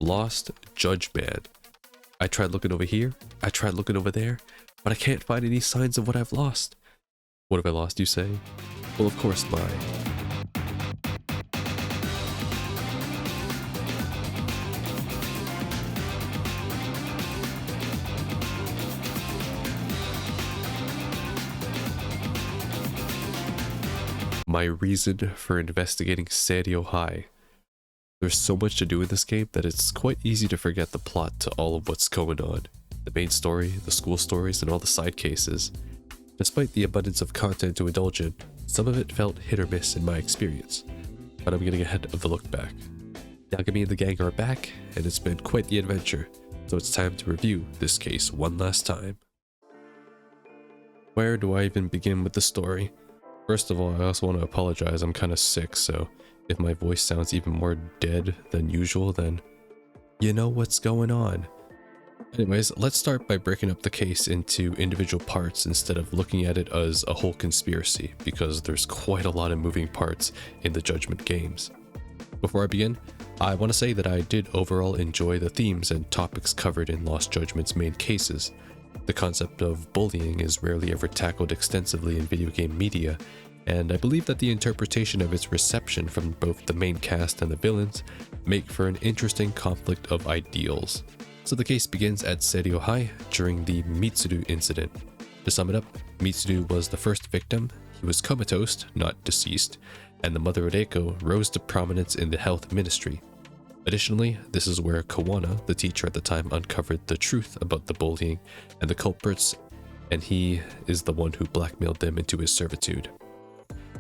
lost Judge Man. I tried looking over here, I tried looking over there, but I can't find any signs of what I've lost. What have I lost, you say? Well, of course, my reason for investigating Seiryo High. There's so much to do in this game that it's quite easy to forget the plot to all of what's going on. The main story, the school stories, and all the side cases. Despite the abundance of content to indulge in, some of it felt hit or miss in my experience. But I'm getting ahead of the look back. Yagami and the gang are back, and it's been quite the adventure, so it's time to review this case one last time. Where do I even begin with the story? First of all, I also want to apologize, I'm kind of sick, so if my voice sounds even more dead than usual, then you know what's going on. Anyways, let's start by breaking up the case into individual parts instead of looking at it as a whole conspiracy, because there's quite a lot of moving parts in the Judgment games. Before I begin, I want to say that I did overall enjoy the themes and topics covered in Lost Judgment's main cases. The concept of bullying is rarely ever tackled extensively in video game media, and I believe that the interpretation of its reception from both the main cast and the villains make for an interesting conflict of ideals. So the case begins at Seiryo High during the Mitsuru incident. To sum it up, Mitsuru was the first victim, he was comatose, not deceased, and the mother Reiko rose to prominence in the health ministry. Additionally, this is where Kawana, the teacher at the time, uncovered the truth about the bullying and the culprits, and he is the one who blackmailed them into his servitude.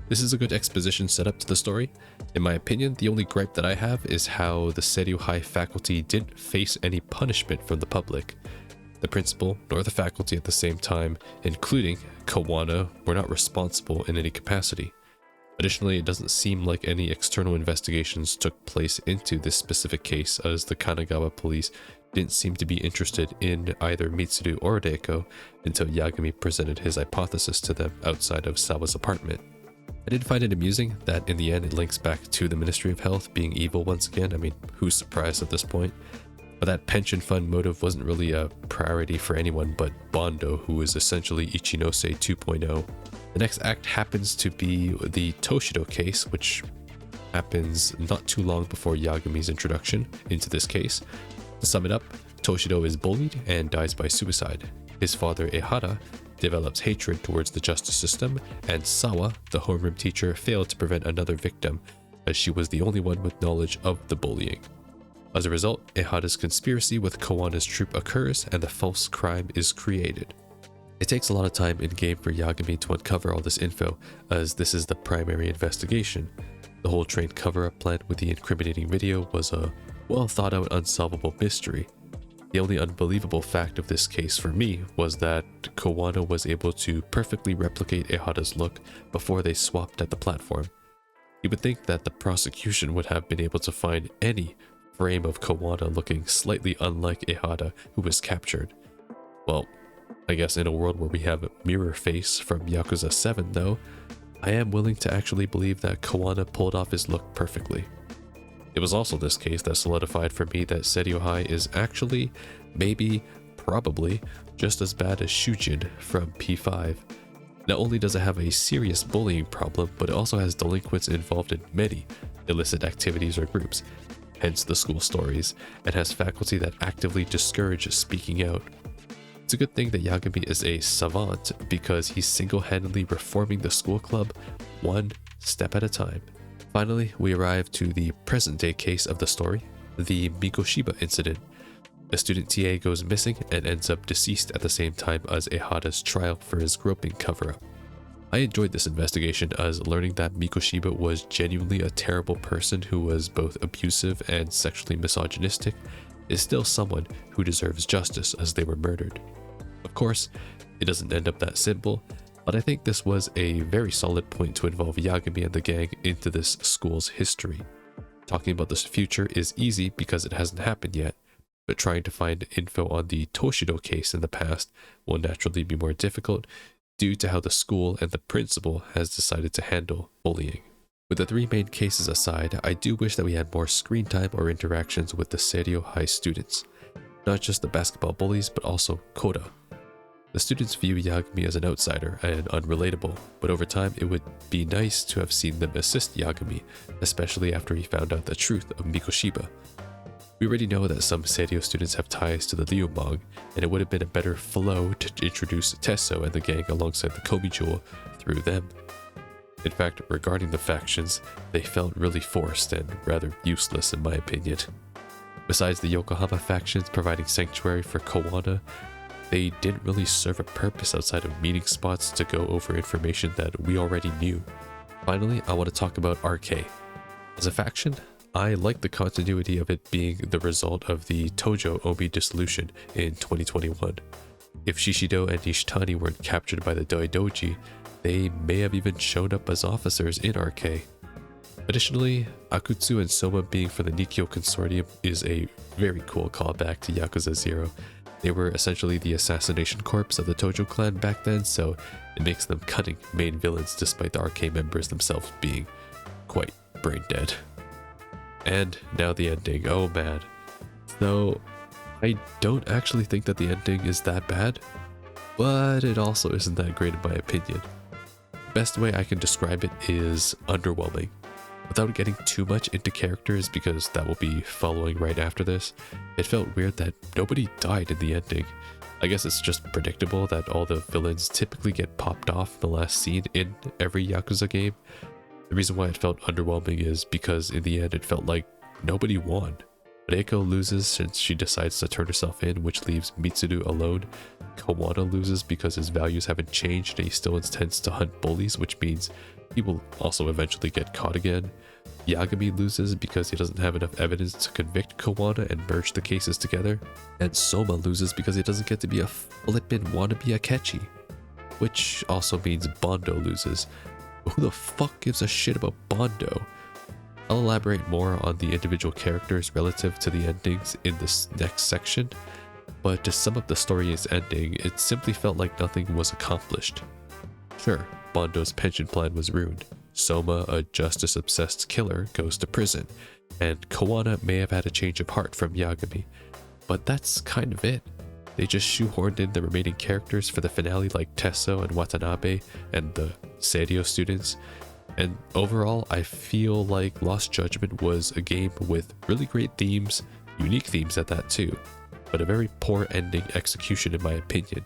This is a good exposition setup to the story. In my opinion, the only gripe that I have is how the Seiryo High faculty didn't face any punishment from the public. The principal, nor the faculty at the same time, including Kawana, were not responsible in any capacity. Additionally, it doesn't seem like any external investigations took place into this specific case, as the Kanagawa police didn't seem to be interested in either Mitsuru or Reiko until Yagami presented his hypothesis to them outside of Sawa's apartment. I did find it amusing that in the end it links back to the Ministry of Health being evil once again. I mean, who's surprised at this point? But that pension fund motive wasn't really a priority for anyone but Bondo, who is essentially Ichinose 2.0. The next act happens to be the Toshido case, which happens not too long before Yagami's introduction into this case. To sum it up, Toshido is bullied and dies by suicide. His father Ehara develops hatred towards the justice system, and Sawa, the homeroom teacher, failed to prevent another victim, as she was the only one with knowledge of the bullying. As a result, Ehara's conspiracy with Kawana's troop occurs, and the false crime is created. It takes a lot of time in-game for Yagami to uncover all this info, as this is the primary investigation. The whole train cover-up plan with the incriminating video was a well-thought-out unsolvable mystery. The only unbelievable fact of this case for me was that Kawana was able to perfectly replicate Ehara's look before they swapped at the platform. You would think that the prosecution would have been able to find any frame of Kawana looking slightly unlike Ehara, who was captured. Well, I guess in a world where we have Mirror Face from Yakuza 7 though, I am willing to actually believe that Kawana pulled off his look perfectly. It was also this case that solidified for me that Seiryo High is actually, maybe, probably, just as bad as Shujin from P5. Not only does it have a serious bullying problem, but it also has delinquents involved in many illicit activities or groups, hence the school stories, and has faculty that actively discourage speaking out. It's a good thing that Yagami is a savant, because he's single-handedly reforming the school club one step at a time. Finally, we arrive to the present-day case of the story, the Mikoshiba incident. A student TA goes missing and ends up deceased at the same time as Ehara's trial for his groping cover-up. I enjoyed this investigation, as learning that Mikoshiba was genuinely a terrible person who was both abusive and sexually misogynistic is still someone who deserves justice, as they were murdered. Of course, it doesn't end up that simple, but I think this was a very solid point to involve Yagami and the gang into this school's history. Talking about this future is easy because it hasn't happened yet, but trying to find info on the Toshido case in the past will naturally be more difficult due to how the school and the principal has decided to handle bullying. With the three main cases aside, I do wish that we had more screen time or interactions with the Seiryō High students. Not just the basketball bullies, but also Koda. The students view Yagami as an outsider and unrelatable, but over time it would be nice to have seen them assist Yagami, especially after he found out the truth of Mikoshiba. We already know that some Seiryō students have ties to the Ryumong, and it would have been a better flow to introduce Tesso and the gang alongside the Komi Jewel through them. In fact, regarding the factions, they felt really forced and rather useless in my opinion. Besides the Yokohama factions providing sanctuary for Kowana, they didn't really serve a purpose outside of meeting spots to go over information that we already knew. Finally, I want to talk about RK. As a faction, I like the continuity of it being the result of the Tojo Omi dissolution in 2021. If Shishido and Nishitani weren't captured by the Daidoji, they may have even shown up as officers in RK. Additionally, Akutsu and Soma being for the Nikkyo Consortium is a very cool callback to Yakuza 0. They were essentially the assassination corps of the Tojo clan back then, so it makes them cunning main villains despite the RK members themselves being quite brain dead. And now the ending, oh man. Though I don't actually think that the ending is that bad, but it also isn't that great in my opinion. The best way I can describe it is underwhelming. Without getting too much into characters, because that will be following right after this, it felt weird that nobody died in the ending. I guess it's just predictable that all the villains typically get popped off in the last scene in every Yakuza game. The reason why it felt underwhelming is because in the end it felt like nobody won. Reiko loses since she decides to turn herself in, which leaves Mitsuru alone. Kawana loses because his values haven't changed and he still intends to hunt bullies, which means he will also eventually get caught again. Yagami loses because he doesn't have enough evidence to convict Kawana and merge the cases together. And Soma loses because he doesn't get to be a flippin' wannabe Akechi. Which also means Bondo loses. But who the fuck gives a shit about Bondo? I'll elaborate more on the individual characters relative to the endings in this next section, but to sum up the story's ending, it simply felt like nothing was accomplished. Sure, Bondo's pension plan was ruined, Soma, a justice-obsessed killer, goes to prison, and Kawana may have had a change of heart from Yagami, but that's kind of it. They just shoehorned in the remaining characters for the finale like Tesso and Watanabe and the Seiryō students, and overall I feel like Lost Judgment was a game with really great themes, unique themes at that too, but a very poor ending execution in my opinion.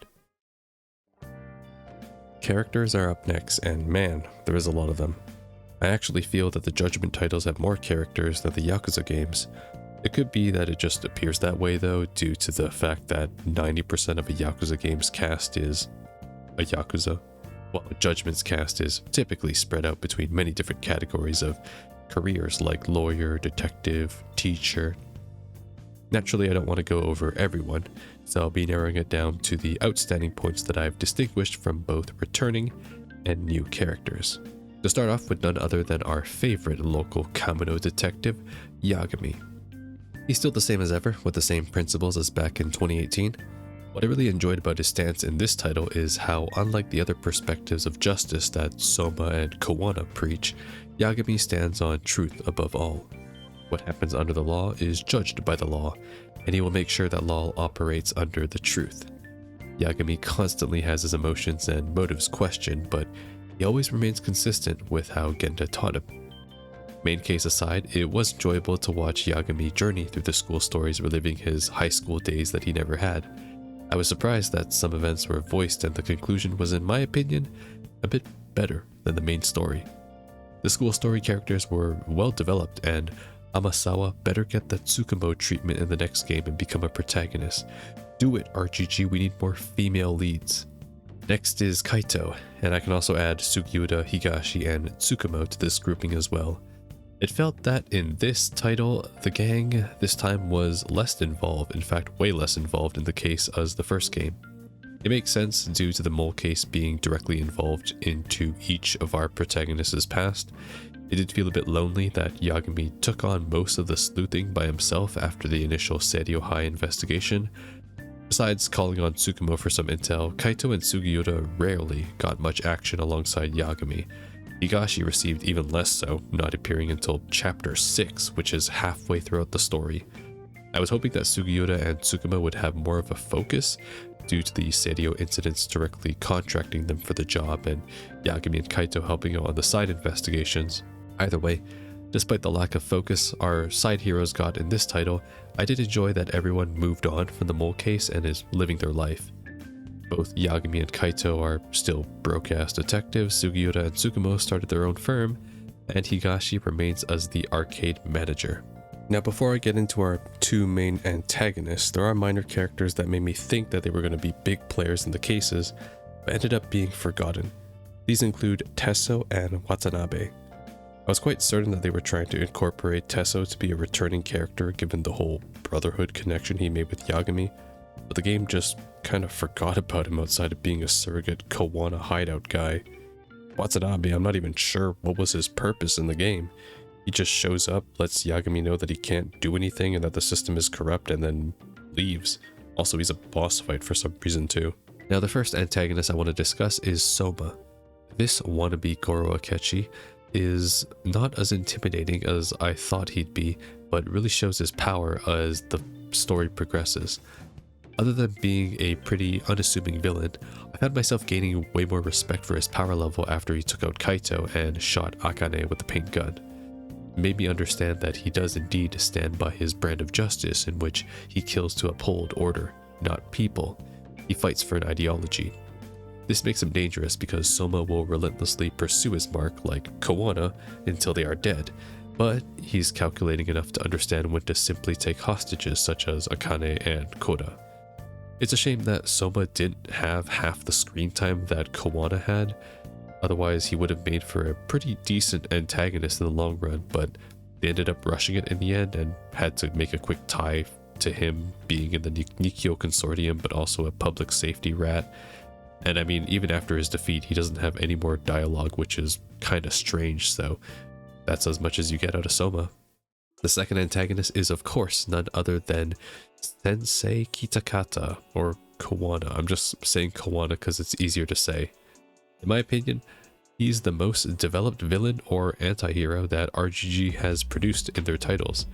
Characters are up next, and man, there is a lot of them. I actually feel that the Judgment titles have more characters than the Yakuza games. It could be that it just appears that way though, due to the fact that 90% of a Yakuza game's cast is a Yakuza, while Judgment's cast is typically spread out between many different categories of careers like lawyer, detective, teacher. Naturally, I don't want to go over everyone, so I'll be narrowing it down to the outstanding points that I've distinguished from both returning and new characters. To start off with none other than our favorite local Kamino detective, Yagami. He's still the same as ever, with the same principles as back in 2018. What I really enjoyed about his stance in this title is how, unlike the other perspectives of justice that Soma and Kawana preach, Yagami stands on truth above all. What happens under the law is judged by the law, and he will make sure that law operates under the truth. Yagami constantly has his emotions and motives questioned, but he always remains consistent with how Genda taught him. Main case aside, it was enjoyable to watch Yagami journey through the school stories reliving his high school days that he never had. I was surprised that some events were voiced and the conclusion was, in my opinion, a bit better than the main story. The school story characters were well developed, and Amasawa better get the Tsukumo treatment in the next game and become a protagonist. Do it, RGG, we need more female leads. Next is Kaito, and I can also add Sugiura, Higashi, and Tsukumo to this grouping as well. It felt that in this title, the gang this time was less involved, in fact way less involved in the case as the first game. It makes sense due to the mole case being directly involved into each of our protagonists' past. It did feel a bit lonely that Yagami took on most of the sleuthing by himself after the initial Seiryō High investigation. Besides calling on Tsukumo for some intel, Kaito and Sugiura rarely got much action alongside Yagami. Higashi received even less so, not appearing until chapter 6, which is halfway throughout the story. I was hoping that Sugiura and Tsukuma would have more of a focus due to the Seiryō incidents directly contracting them for the job and Yagami and Kaito helping out on the side investigations. Either way, despite the lack of focus our side heroes got in this title, I did enjoy that everyone moved on from the mole case and is living their life. Both Yagami and Kaito are still broke-ass detectives, Sugiura and Tsukumo started their own firm, and Higashi remains as the arcade manager. Now before I get into our two main antagonists, there are minor characters that made me think that they were going to be big players in the cases, but ended up being forgotten. These include Tesso and Watanabe. I was quite certain that they were trying to incorporate Tesso to be a returning character given the whole brotherhood connection he made with Yagami, but the game just kind of forgot about him outside of being a surrogate Kawana hideout guy. Watanabe, I'm not even sure what was his purpose in the game. He just shows up, lets Yagami know that he can't do anything and that the system is corrupt, and then leaves. Also, he's a boss fight for some reason too. Now the first antagonist I want to discuss is Soma. This wannabe Goro Akechi is not as intimidating as I thought he'd be, but really shows his power as the story progresses. Other than being a pretty unassuming villain, I found myself gaining way more respect for his power level after he took out Kaito and shot Akane with the paint gun. It made me understand that he does indeed stand by his brand of justice, in which he kills to uphold order, not people. He fights for an ideology. This makes him dangerous because Soma will relentlessly pursue his mark like Kawana until they are dead, but he's calculating enough to understand when to simply take hostages such as Akane and Koda. It's a shame that Soma didn't have half the screen time that Kawana had, otherwise he would have made for a pretty decent antagonist in the long run, but they ended up rushing it in the end and had to make a quick tie to him being in the Nikyo consortium but also a public safety rat. And I mean, even after his defeat, he doesn't have any more dialogue, which is kind of strange, so that's as much as you get out of Soma. The second antagonist is, of course, none other than Sensei Kitakata, or Kawana. I'm just saying Kawana because it's easier to say. In my opinion, he's the most developed villain or anti-hero that RGG has produced in their titles.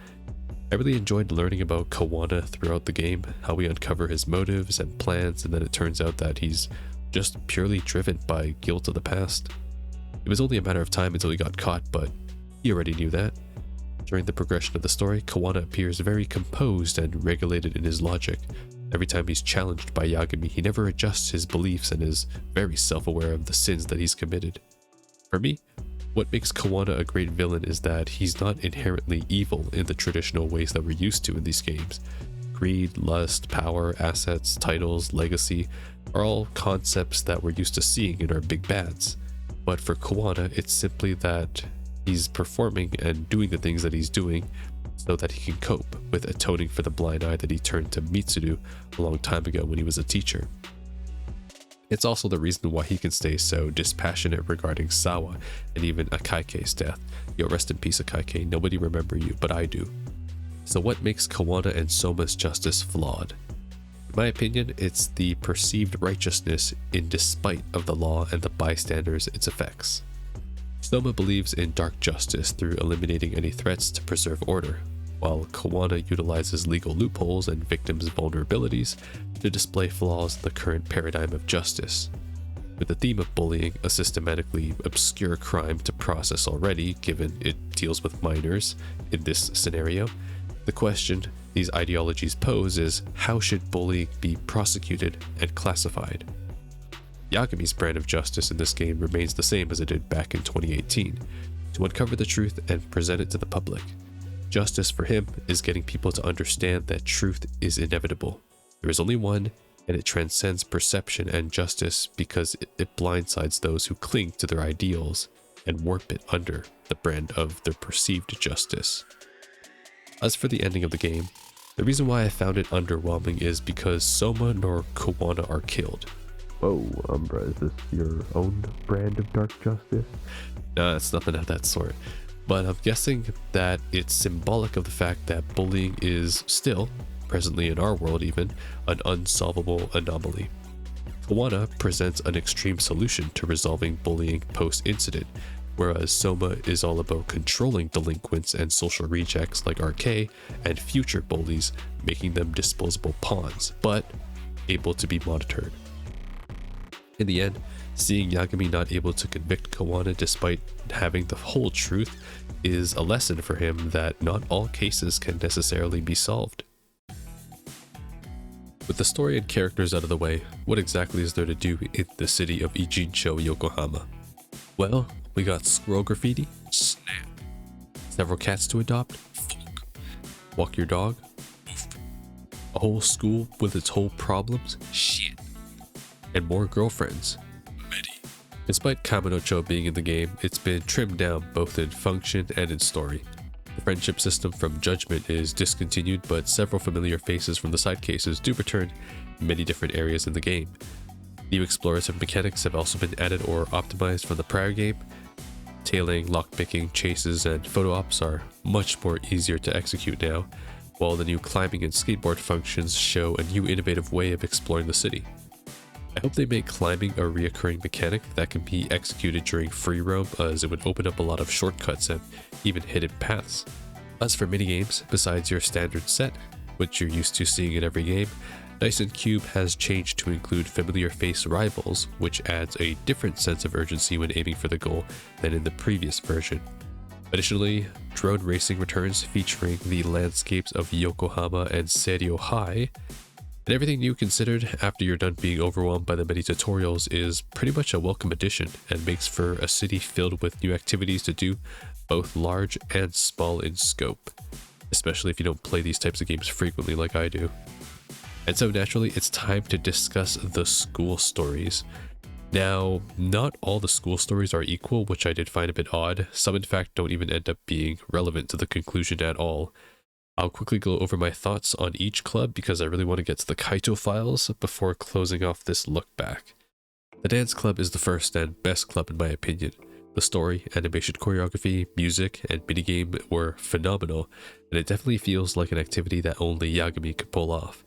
I really enjoyed learning about Kawana throughout the game, how we uncover his motives and plans, and then it turns out that he's just purely driven by guilt of the past. It was only a matter of time until he got caught, but he already knew that. During the progression of the story, Kawana appears very composed and regulated in his logic. Every time he's challenged by Yagami, he never adjusts his beliefs and is very self-aware of the sins that he's committed. For me, what makes Kawana a great villain is that he's not inherently evil in the traditional ways that we're used to in these games. Greed, lust, power, assets, titles, legacy are all concepts that we're used to seeing in our big bads. But for Kawana, it's simply that he's performing and doing the things that he's doing so that he can cope with atoning for the blind eye that he turned to Mitsuru a long time ago when he was a teacher. It's also the reason why he can stay so dispassionate regarding Sawa and even Akaike's death. Yo, rest in peace, Akaike. Nobody remember you, but I do. So what makes Kawana and Soma's justice flawed? In my opinion, it's the perceived righteousness in despite of the law and the bystanders its effects. Soma believes in dark justice through eliminating any threats to preserve order, while Kawana utilizes legal loopholes and victims' vulnerabilities to display flaws in the current paradigm of justice. With the theme of bullying a systematically obscure crime to process already, given it deals with minors in this scenario, the question these ideologies pose is, how should bullying be prosecuted and classified? Yagami's brand of justice in this game remains the same as it did back in 2018, to uncover the truth and present it to the public. Justice for him is getting people to understand that truth is inevitable. There is only one, and it transcends perception and justice because it blindsides those who cling to their ideals and warp it under the brand of their perceived justice. As for the ending of the game, the reason why I found it underwhelming is because Soma nor Kawana are killed. Whoa, Umbra, is this your own brand of dark justice? No, it's nothing of that sort. But I'm guessing that it's symbolic of the fact that bullying is still, presently in our world even, an unsolvable anomaly. Kawana presents an extreme solution to resolving bullying post-incident, whereas Soma is all about controlling delinquents and social rejects like RK and future bullies, making them disposable pawns, but able to be monitored. In the end, seeing Yagami not able to convict Kawana despite having the whole truth is a lesson for him that not all cases can necessarily be solved. With the story and characters out of the way, what exactly is there to do in the city of Ijincho, Yokohama? Well, we got squirrel graffiti, snap. Several cats to adopt, funk. Walk your dog, oof. A whole school with its whole problems, shit. And more girlfriends, many. Despite Kaminocho being in the game, it's been trimmed down both in function and in story. The friendship system from Judgment is discontinued, but several familiar faces from the side cases do return in many different areas in the game. New explorative mechanics have also been added or optimized from the prior game. Tailing, lockpicking, chases, and photo ops are much more easier to execute now, while the new climbing and skateboard functions show a new innovative way of exploring the city. I hope they make climbing a reoccurring mechanic that can be executed during free roam, as it would open up a lot of shortcuts and even hidden paths. As for minigames, besides your standard set, which you're used to seeing in every game, Dice and Cube has changed to include familiar face rivals, which adds a different sense of urgency when aiming for the goal than in the previous version. Additionally, drone racing returns featuring the landscapes of Yokohama and Seiryo High. And everything new considered, after you're done being overwhelmed by the many tutorials, is pretty much a welcome addition and makes for a city filled with new activities to do, both large and small in scope, especially if you don't play these types of games frequently like I do. And so naturally, it's time to discuss the school stories. Now, not all the school stories are equal, which I did find a bit odd. Some in fact don't even end up being relevant to the conclusion at all. I'll quickly go over my thoughts on each club because I really want to get to the Kaito files before closing off this look back. The dance club is the first and best club in my opinion. The story, animation choreography, music, and minigame were phenomenal, and it definitely feels like an activity that only Yagami could pull off.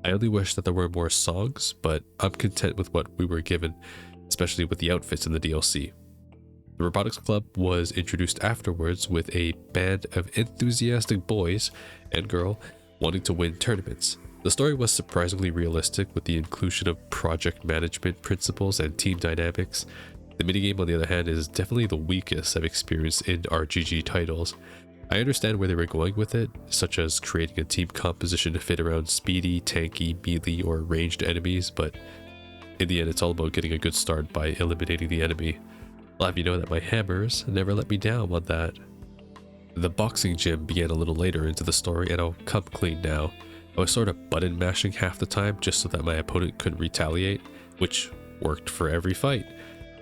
I only wish that there were more songs, but I'm content with what we were given, especially with the outfits in the DLC. The Robotics Club was introduced afterwards with a band of enthusiastic boys and girl wanting to win tournaments. The story was surprisingly realistic with the inclusion of project management principles and team dynamics. The minigame, on the other hand, is definitely the weakest I've experienced in RGG titles. I understand where they were going with it, such as creating a team composition to fit around speedy, tanky, melee, or ranged enemies, but in the end it's all about getting a good start by eliminating the enemy. I'll have you know that my hammers never let me down on that. The boxing gym began a little later into the story, and I'll come clean now. I was sort of button mashing half the time just so that my opponent couldn't retaliate, which worked for every fight.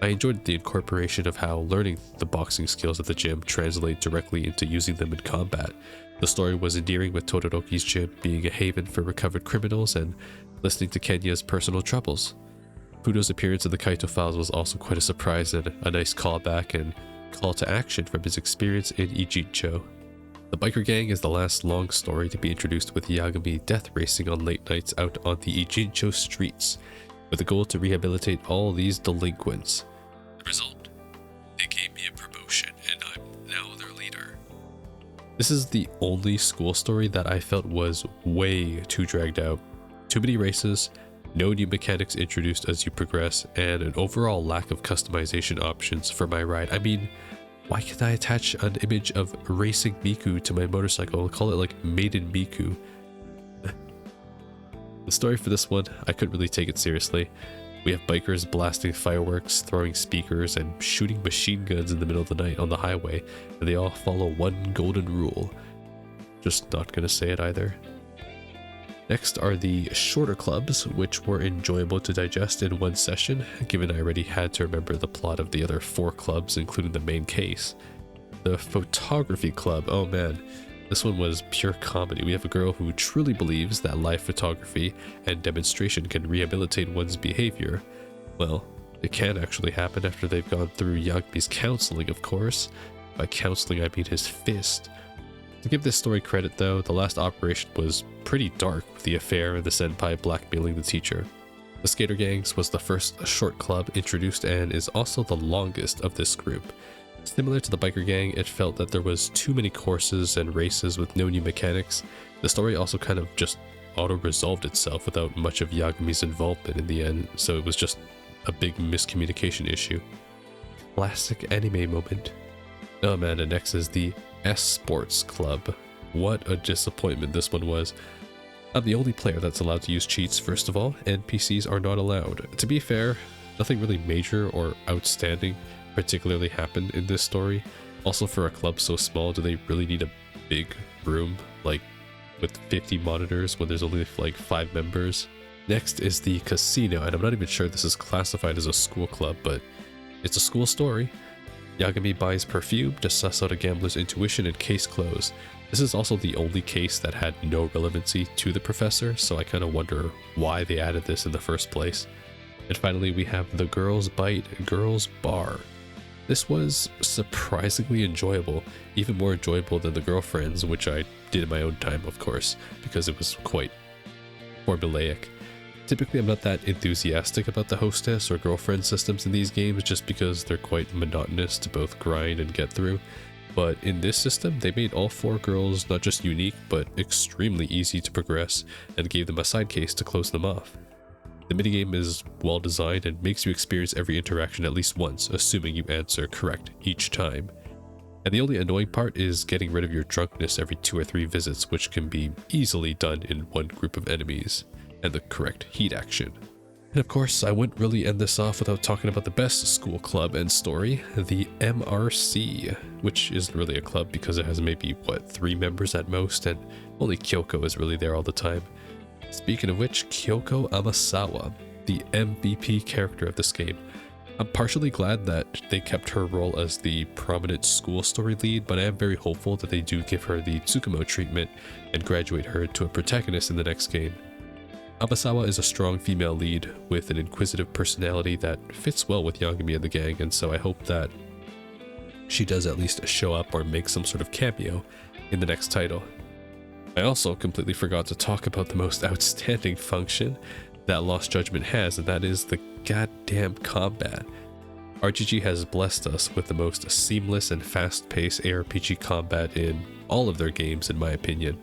I enjoyed the incorporation of how learning the boxing skills at the gym translate directly into using them in combat. The story was endearing, with Todoroki's gym being a haven for recovered criminals and listening to Kenya's personal troubles. Fudo's appearance in the Kaito Files was also quite a surprise and a nice callback and call to action from his experience in Ijincho. The biker gang is the last long story to be introduced, with Yagami death racing on late nights out on the Ijincho streets, with the goal to rehabilitate all these delinquents. The result? They gave me a promotion and I'm now their leader. This is the only school story that I felt was way too dragged out. Too many races, no new mechanics introduced as you progress, and an overall lack of customization options for my ride. I mean, why can't I attach an image of racing Miku to my motorcycle? I'll call it like Maiden Miku. The story for this one, I couldn't really take it seriously. We have bikers blasting fireworks, throwing speakers, and shooting machine guns in the middle of the night on the highway, and they all follow one golden rule. Just not gonna say it either. Next are the shorter clubs, which were enjoyable to digest in one session, given I already had to remember the plot of the other 4 clubs, including the main case. The photography club, oh man, this one was pure comedy. We have a girl who truly believes that live photography and demonstration can rehabilitate one's behavior. Well, it can actually happen after they've gone through Yagami's counseling, of course. By counseling, I mean his fist. To give this story credit though, the last operation was pretty dark, with the affair and the senpai blackmailing the teacher. The Skater Gangs was the first short club introduced and is also the longest of this group. Similar to the biker gang, it felt that there was too many courses and races with no new mechanics. The story also kind of just auto-resolved itself without much of Yagami's involvement in the end, so it was just a big miscommunication issue. Classic anime moment. Oh man, and next is the S-Sports Club. What a disappointment this one was. I'm the only player that's allowed to use cheats, first of all, and NPCs are not allowed. To be fair, nothing really major or outstanding particularly happened in this story. Also, for a club so small, do they really need a big room, like with 50 monitors when there's only like 5 members? Next is the casino, and I'm not even sure this is classified as a school club, but it's a school story. Yagami buys perfume to suss out a gambler's intuition and case close. This is also the only case that had no relevancy to the professor, so I kind of wonder why they added this in the first place. And finally, we have the Girls Bite Girls Bar. This was surprisingly enjoyable, even more enjoyable than the Girlfriends, which I did in my own time, of course, because it was quite formulaic. Typically, I'm not that enthusiastic about the hostess or girlfriend systems in these games just because they're quite monotonous to both grind and get through. But in this system, they made all 4 girls not just unique, but extremely easy to progress and gave them a side case to close them off. The minigame is well designed and makes you experience every interaction at least once, assuming you answer correct each time. And the only annoying part is getting rid of your drunkenness every 2 or 3 visits, which can be easily done in one group of enemies, and the correct heat action. And of course, I wouldn't really end this off without talking about the best school club and story, the MRC, which isn't really a club because it has maybe, 3 members at most, and only Kyoko is really there all the time. Speaking of which, Kyoko Amasawa, the MVP character of this game. I'm partially glad that they kept her role as the prominent school story lead, but I am very hopeful that they do give her the Tsukumo treatment and graduate her to a protagonist in the next game. Amasawa is a strong female lead with an inquisitive personality that fits well with Yagami and the gang, and so I hope that she does at least show up or make some sort of cameo in the next title. I also completely forgot to talk about the most outstanding function that Lost Judgment has, and that is the goddamn combat. RGG has blessed us with the most seamless and fast-paced ARPG combat in all of their games, in my opinion.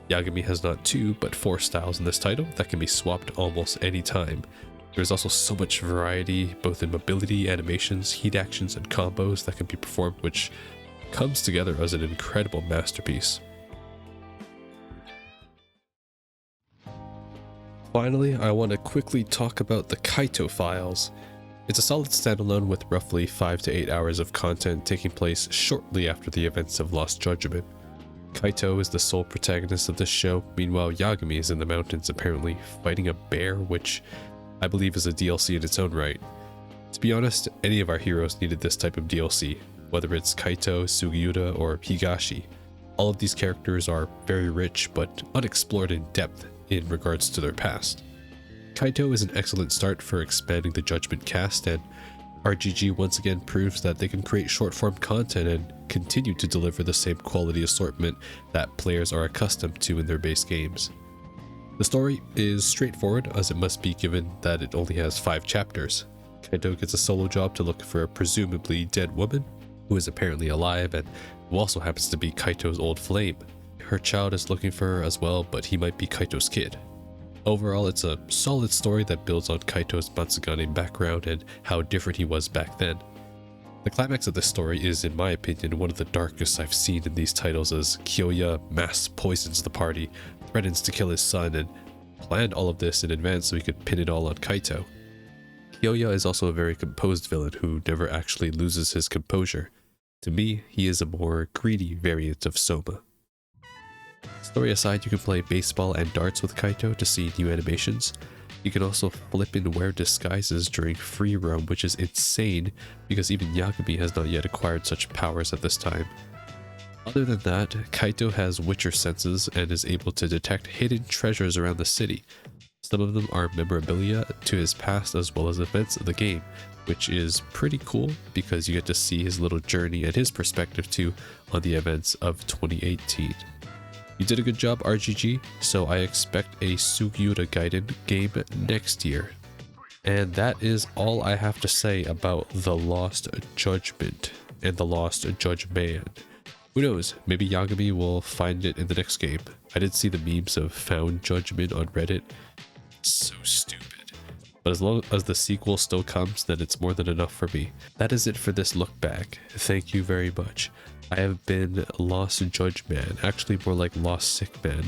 Yagami has not 2, but 4 styles in this title that can be swapped almost any time. There's also so much variety, both in mobility, animations, heat actions, and combos that can be performed, which comes together as an incredible masterpiece. Finally, I want to quickly talk about the Kaito files. It's a solid standalone with roughly 5 to 8 hours of content taking place shortly after the events of Lost Judgment. Kaito is the sole protagonist of this show, meanwhile Yagami is in the mountains apparently fighting a bear, which I believe is a DLC in its own right. To be honest, any of our heroes needed this type of DLC, whether it's Kaito, Sugiura, or Higashi. All of these characters are very rich but unexplored in depth in regards to their past. Kaito is an excellent start for expanding the Judgment cast, and RGG once again proves that they can create short-form content and continue to deliver the same quality assortment that players are accustomed to in their base games. The story is straightforward, as it must be given that it only has 5 chapters. Kaito gets a solo job to look for a presumably dead woman, who is apparently alive and who also happens to be Kaito's old flame. Her child is looking for her as well, but he might be Kaito's kid. Overall, it's a solid story that builds on Kaito's Matsugane background and how different he was back then. The climax of this story is, in my opinion, one of the darkest I've seen in these titles, as Kyoya mass poisons the party, threatens to kill his son, and planned all of this in advance so he could pin it all on Kaito. Kyoya is also a very composed villain who never actually loses his composure. To me, he is a more greedy variant of Soma. Story aside, you can play baseball and darts with Kaito to see new animations. You can also flip and wear disguises during free roam, which is insane because even Yagami has not yet acquired such powers at this time. Other than that, Kaito has Witcher senses and is able to detect hidden treasures around the city. Some of them are memorabilia to his past as well as events of the game, which is pretty cool because you get to see his little journey and his perspective too on the events of 2018. You did a good job, RGG, so I expect a Sugiura Gaiden game next year. And that is all I have to say about The Lost Judgment. and the lost Judge Man. Who knows, maybe Yagami will find it in the next game. I did see the memes of found judgment on Reddit. It's so stupid. But as long as the sequel still comes, then it's more than enough for me. That is it for this look back. Thank you very much. I have been Lost Judge Man, actually more like Lost Sick Man.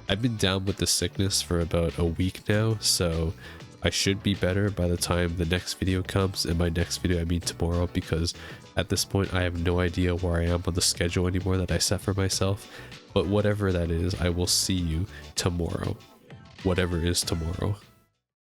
I've been down with the sickness for about a week now, so I should be better by the time the next video comes. And by next video I mean tomorrow, because at this point I have no idea where I am on the schedule anymore that I set for myself. But whatever that is, I will see you tomorrow. Whatever is tomorrow.